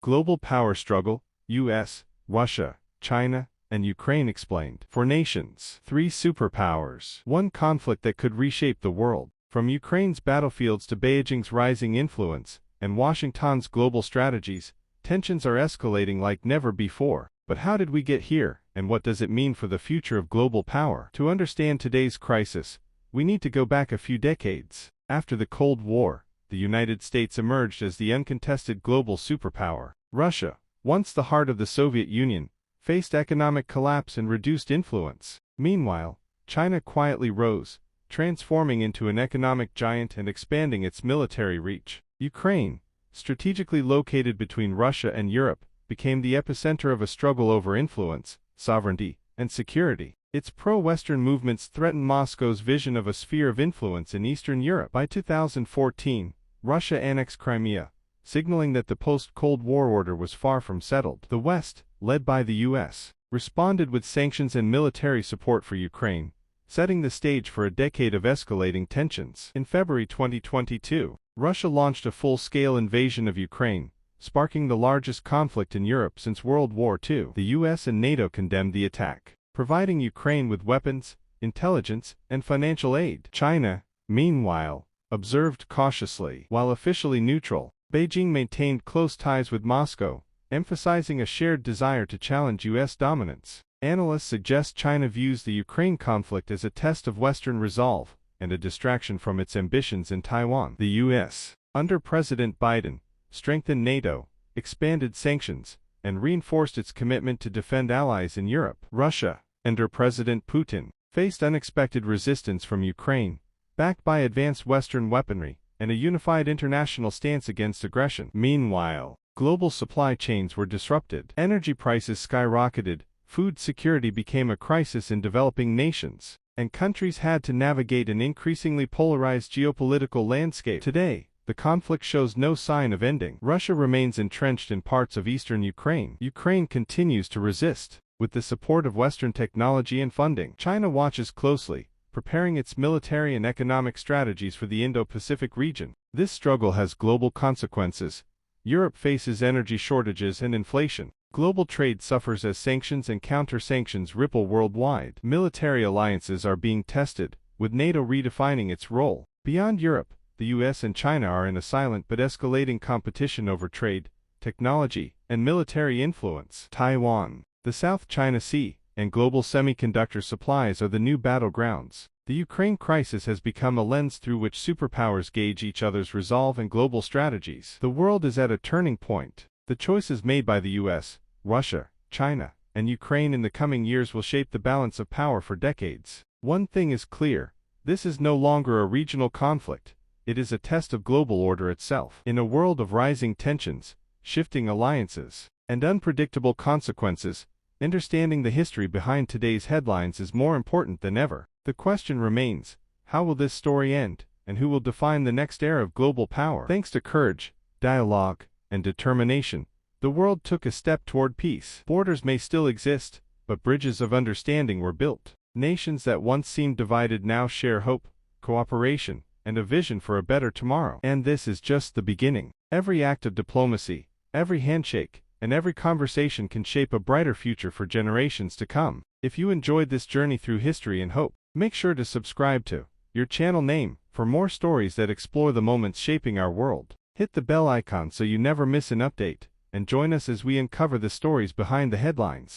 Global Power Struggle, U.S., Russia, China, and Ukraine explained. For nations, three superpowers. One conflict that could reshape the world. From Ukraine's battlefields to Beijing's rising influence, and Washington's global strategies, tensions are escalating like never before. But how did we get here, and what does it mean for the future of global power? To understand today's crisis, we need to go back a few decades. After the Cold War, the United States emerged as the uncontested global superpower. Russia, once the heart of the Soviet Union, faced economic collapse and reduced influence. Meanwhile, China quietly rose, transforming into an economic giant and expanding its military reach. Ukraine, strategically located between Russia and Europe, became the epicenter of a struggle over influence, sovereignty, and security. Its pro-Western movements threatened Moscow's vision of a sphere of influence in Eastern Europe. By 2014, Russia annexed Crimea, signaling that the post-Cold War order was far from settled. The West, led by the U.S., responded with sanctions and military support for Ukraine, setting the stage for a decade of escalating tensions. In February 2022, Russia launched a full-scale invasion of Ukraine, sparking the largest conflict in Europe since World War II. The U.S. and NATO condemned the attack, providing Ukraine with weapons, intelligence, and financial aid. China, meanwhile, observed cautiously. While officially neutral, Beijing maintained close ties with Moscow, emphasizing a shared desire to challenge U.S. dominance. Analysts suggest China views the Ukraine conflict as a test of Western resolve and a distraction from its ambitions in Taiwan. The U.S., under President Biden, strengthened NATO, expanded sanctions, and reinforced its commitment to defend allies in Europe. Russia, under President Putin, faced unexpected resistance from Ukraine, backed by advanced Western weaponry and a unified international stance against aggression. Meanwhile, global supply chains were disrupted. Energy prices skyrocketed, food security became a crisis in developing nations, and countries had to navigate an increasingly polarized geopolitical landscape. Today, the conflict shows no sign of ending. Russia remains entrenched in parts of eastern Ukraine. Ukraine continues to resist, with the support of Western technology and funding. China watches closely, preparing its military and economic strategies for the Indo-Pacific region. This struggle has global consequences. Europe faces energy shortages and inflation. Global trade suffers as sanctions and counter-sanctions ripple worldwide. Military alliances are being tested, with NATO redefining its role. Beyond Europe, the US and China are in a silent but escalating competition over trade, technology, and military influence. Taiwan, the South China Sea, and global semiconductor supplies are the new battlegrounds. The Ukraine crisis has become a lens through which superpowers gauge each other's resolve and global strategies. The world is at a turning point. The choices made by the US, Russia, China, and Ukraine in the coming years will shape the balance of power for decades. One thing is clear: this is no longer a regional conflict. It is a test of global order itself. In a world of rising tensions, shifting alliances, and unpredictable consequences, understanding the history behind today's headlines is more important than ever. The question remains, how will this story end, and who will define the next era of global power? Thanks to courage, dialogue, and determination, the world took a step toward peace. Borders may still exist, but bridges of understanding were built. Nations that once seemed divided now share hope, cooperation, and a vision for a better tomorrow. And this is just the beginning. Every act of diplomacy, every handshake, and every conversation can shape a brighter future for generations to come. If you enjoyed this journey through history and hope, make sure to subscribe to your channel name for more stories that explore the moments shaping our world. Hit the bell icon so you never miss an update, and join us as we uncover the stories behind the headlines.